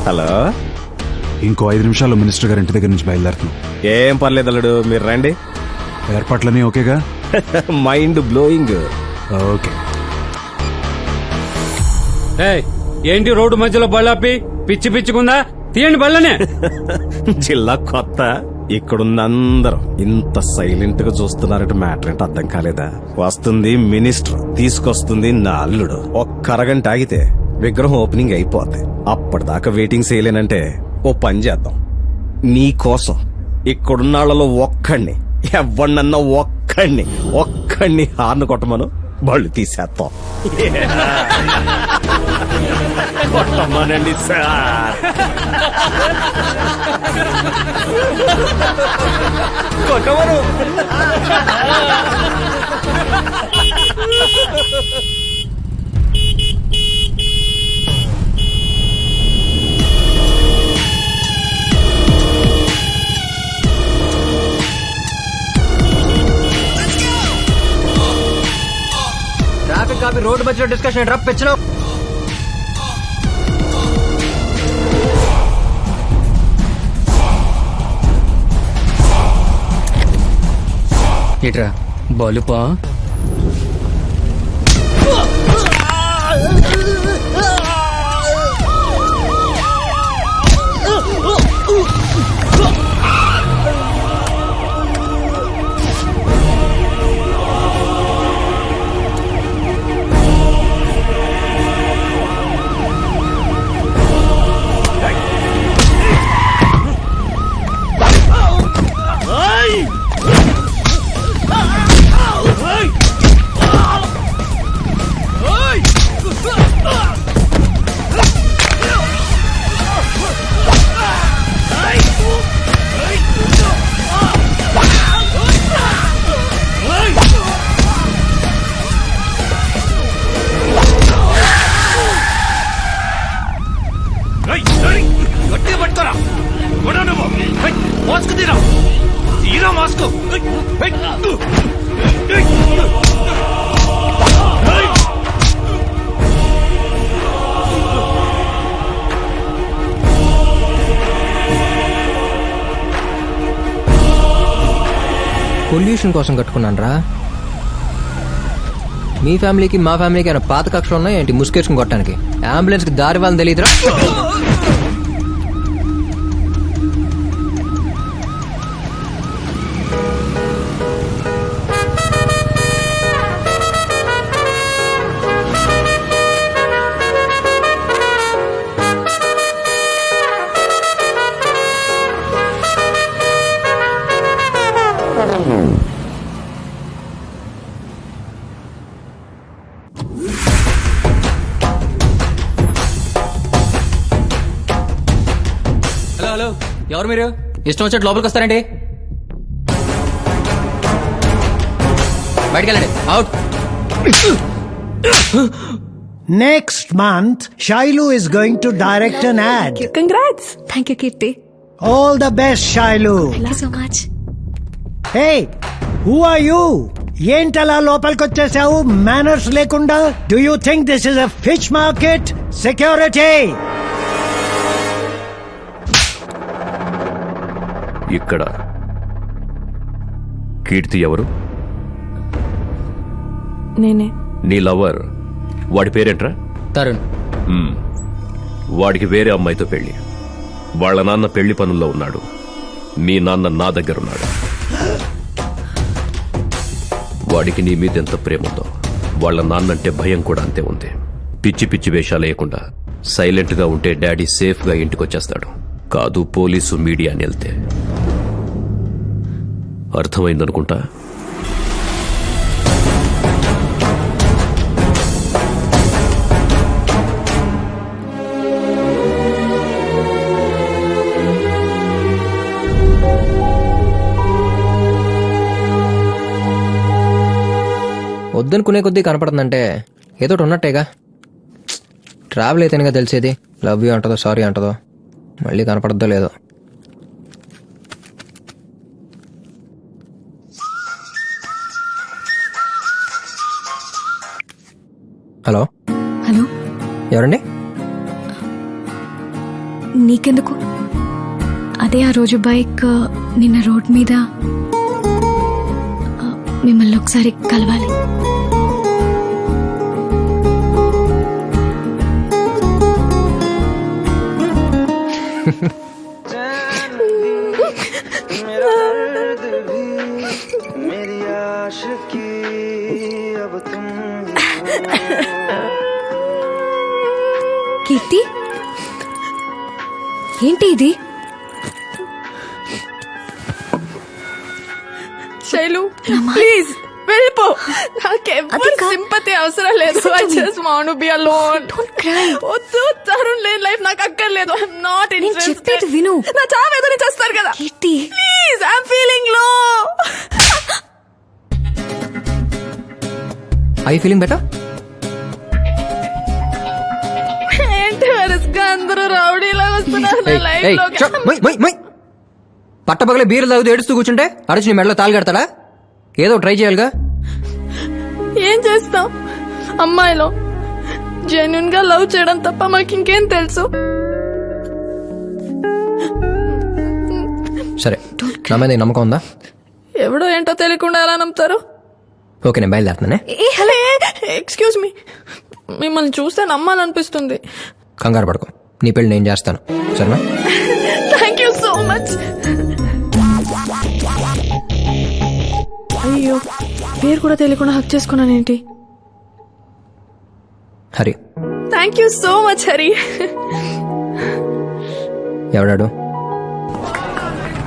Hello, ఇంకో 5 నిమిషాల్లో minister గారి ఇంటి దగ్గర నుంచి బయలుదేరుతున్నాం. ఏం పర్లేదు అల్లుడు, మీరు రండి. ఏర్పాట్లన్నీ ఓకేగా? Mind blowing. ఓకే. ఏంటి రోడ్డు మధ్యలో బళ్ళాపి పిచ్చి పిచ్చుకుందా? తీయండి బళ్ళనే. జిల్లా కొత్త, ఇక్కడున్న అందరూ ఇంత సైలెంట్ గా చూస్తున్నారంటే మ్యాటర్ ఏంటో అర్థం కాలేదా? వస్తుంది మినిస్టర్, తీసుకొస్తుంది నా అల్లుడు. ఒక్క అరగంట ఆగితే విగ్రహం ఓపెనింగ్ అయిపోద్ది. అప్పటిదాకా వెయిటింగ్ చేయలేనంటే ఓ పని చేద్దాం. నీ కోసం ఇక్కడున్న వాళ్ళలో ఎవరినన్నా ఒక్కడిని హార్న్ కొట్టమను, బళ్ళు తీసేస్తాం. కొట్టమనండి సార్, కొట్టమను. ట్రాఫిక్ కాపీ రోడ్డు మధ్యలో డిస్కషన్ రప్పించను. ఇట్రా బలుపా. పొల్యూషన్ కోసం కట్టుకున్నాను రా. మీ ఫ్యామిలీకి మా ఫ్యామిలీకి అయినా పాత కక్షలు ఉన్నాయి ఏంటి ముసుకేసుకుని కొట్టడానికి? అంబులెన్స్ కి దారి వాళ్ళని తెలియదురా. హలో, ఎవరు మీరు? ఇష్టం వచ్చేట్టు లోపలికి వస్తారండి. బయటికి వెళ్ళండి, out. Next month, Shailu is going to direct an ad. Congrats. Thank you, Kirti. All the best, Shailu. Thank you so much. Hey, who are you? ఏంటలా లోపలికొచ్చేసావు మేనర్స్ లేకుండా? Do you think this is a fish market? Security! ఇక్కడ కీర్తి ఎవరు? నేనే. నీ lover, వాడి పేరేంట్రా? తరుణ్. వాడికి వేరే అమ్మాయితో పెళ్లి. వాళ్ళ నాన్న పెళ్లి పనుల్లో ఉన్నాడు. మీ నాన్న నా దగ్గరున్నాడు. వాడికి నీ మీద ఎంత ప్రేమ ఉందో వాళ్ళ నాన్నంటే భయం కూడా అంతే ఉంది. పిచ్చి పిచ్చి వేషాలు లేకుండా సైలెంట్ గా ఉంటే డాడీ సేఫ్ గా ఇంటికొచ్చేస్తాడు. కాదు పోలీసు మీడియా అని వెళ్తే. అర్థమైందనుకుంటా. వద్దనుకునే కొద్దీ కనపడుతుందంటే ఏదో ఉన్నట్టేగా. ట్రావెల్ అయితేనేగా తెలిసేది లవ్ యూ అంటదో సారీ అంటదో, మళ్ళీ కనపడద్దో లేదో. హలో హలో, ఎవరండి? నీకెందుకు? అదే ఆ రోజు బైక్ నిన్న రోడ్ మీద మిమ్మల్ని ఒకసారి కలవాలి. కీర్తి, ఏంటి ఇది? శైలు ప్లీజ్ వెళ్ళిపో. నాకెవ్వరి అది కా- సింపతి అవసరం లేదు. Listen to I me. just want to be alone. Don't cry. వద్దు, తరుణ్ లేని లైఫ్ నాకు అక్కర్లేదు. I'm not నేను interested. చెప్పేది విను. నా చావు ఎదురు చేస్తారు కదా. Keerthi, please, I'm feeling low. I feeling better? ఏంటి వరుసగా అందరూ రౌడీలా వస్తున్నారు నా లైఫ్ లోకి. పట్టపగలే బీర్లు తాగుతూ ఏడుస్తూ కూర్చుంటే అరచి నీ మెడలో తాళి కడతాడా? ఏదో ట్రై చేయాలిగా. ఏం చేస్తాం? అమ్మాయిలో జెన్యున్ గా లవ్ చేయడం తప్ప మాకు ఇంకేం తెలుసు? సరే, నా మీద నీకు నమ్మకం ఉందా? ఎవడో ఏంటో తెలియకుండా ఎలా నమ్ముతారు? ఓకే, నేను బయలుదేరుతున్నానే. హలో, ఎక్స్క్యూజ్ మీ, మిమ్మల్ని చూస్తే నమ్మాలనిపిస్తుంది. కంగారు పడుకో, నీ పెళ్లి నేను చేస్తాను, సరేనా? Thank you so much. అయ్యో, పేరు కూడా తెలియకుండా హక్ చేసుకున్నానేంటి? Hari. Thank you so much Hari. ఎవడాడు?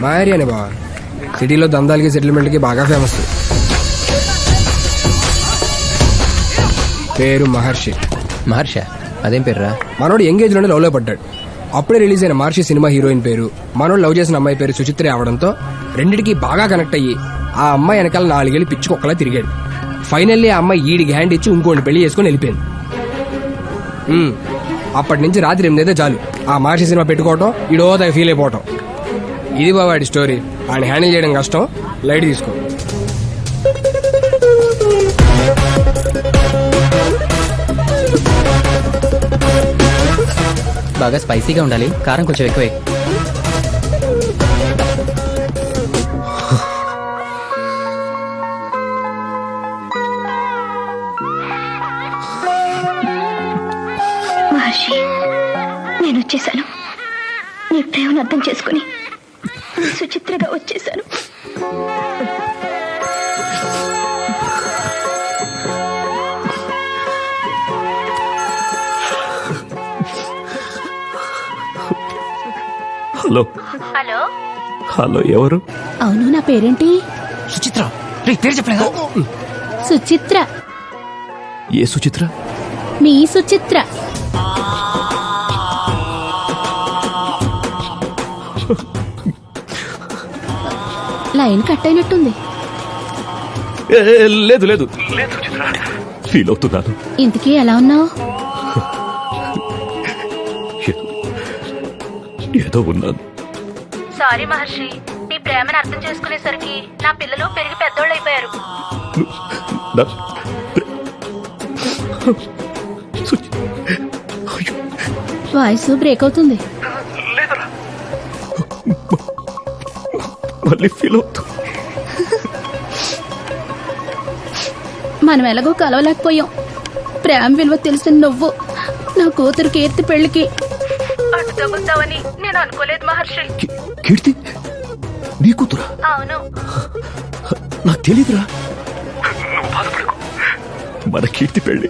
మా ఏరియానే బావా. సిటీలో దందాలకి సెటిల్మెంట్కి బాగా ఫేమస్. పేరు మహర్షి. మహర్ష? అదేం పేర్రా? మనోడు యంగేజ్ లోనే లవ్ లో పడ్డాడు. అప్పుడే రిలీజ్ అయిన మహర్షి సినిమా హీరోయిన్ పేరు, మనోడు లవ్ చేసిన అమ్మాయి పేరు సుచిత్ర అవడంతో రెండిటికి బాగా కనెక్ట్ అయ్యి ఆ అమ్మాయి వెనకాల 4 ఏళ్ళు పిచ్చుకొక్కలా తిరిగాడు. ఫైనల్లీ ఆ అమ్మాయి ఈడికి హ్యాండ్ ఇచ్చి ఇంకోటి పెళ్లి చేసుకుని వెళ్ళిపోయింది. అప్పటి నుంచి రాత్రి 8 అయితే చాలు ఆ మహర్షి సినిమా పెట్టుకోవటం, ఈడో ఫీల్ అయిపోవటం. ఇది బావాడి స్టోరీ. ఆయన హ్యాండిల్ చేయడం కష్టం, లైట్ తీసుకో. బాగా స్పైసీగా ఉండాలి, కారం కొంచెం ఎక్కువే. మహర్షి, నేను వచ్చేసాను. నీ ప్రేమను అర్థం చేసుకుని సుచిత్రగా వచ్చేసాను. హలో హలో, హలో, ఎవరు? అవును, నా పేరేంటి? సుచిత్ర, పేరు చెప్పలేదా? సుచిత్ర. ఏ సుచిత్ర? మీ సుచిత్ర. లైన్ కట్ అయినట్టుంది. లేదు లేదు, ఫీల్ అవుతున్నాను. ఇంతకీ ఎలా ఉన్నావు? ఏదో ఉన్నాను. సారీ మహర్షి, నీ ప్రేమను అర్థం చేసుకునేసరికి నా పిల్లలు పెరిగి పెద్దోళ్ళు అయిపోయారు. నా- సుచి- అయ్యో, వాయిస్ బ్రేక్ అవుతుంది. మళ్ళీ ఫీల్ అవుతూ. మనం ఎలాగో కలవలేకపోయాం. ప్రేమ విలువ తెలిసిన నువ్వు నా కూతురు కీర్తి పెళ్లికి అటు తగ్గుతావని నేను అనుకోలేదు మహర్షి. కీర్తి నీ కూతురా? అవును. నాకు తెలీదురా. మన కీర్తి పెళ్లి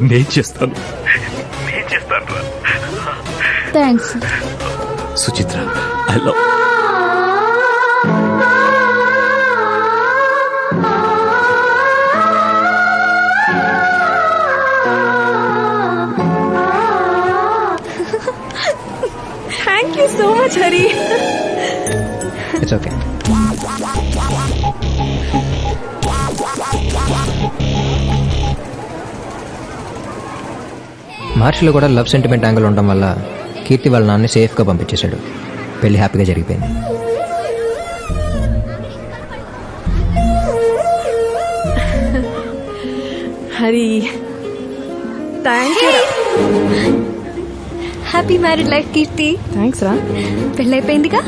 నేను చేస్తాను. Thanks Suchitra, I love. Thank you so much Hari. It's okay. మహర్షిలో కూడా లవ్ సెంటిమెంట్ యాంగిల్ ఉండడం వల్ల కీర్తి వాళ్ళ నాన్ని సేఫ్గా పంపించేశాడు. పెళ్లి హ్యాపీగా జరిగిపోయింది. Hari, thank you. Happy married life Keerthi. Thanks రా. పెళ్ళైపోయిందిగా.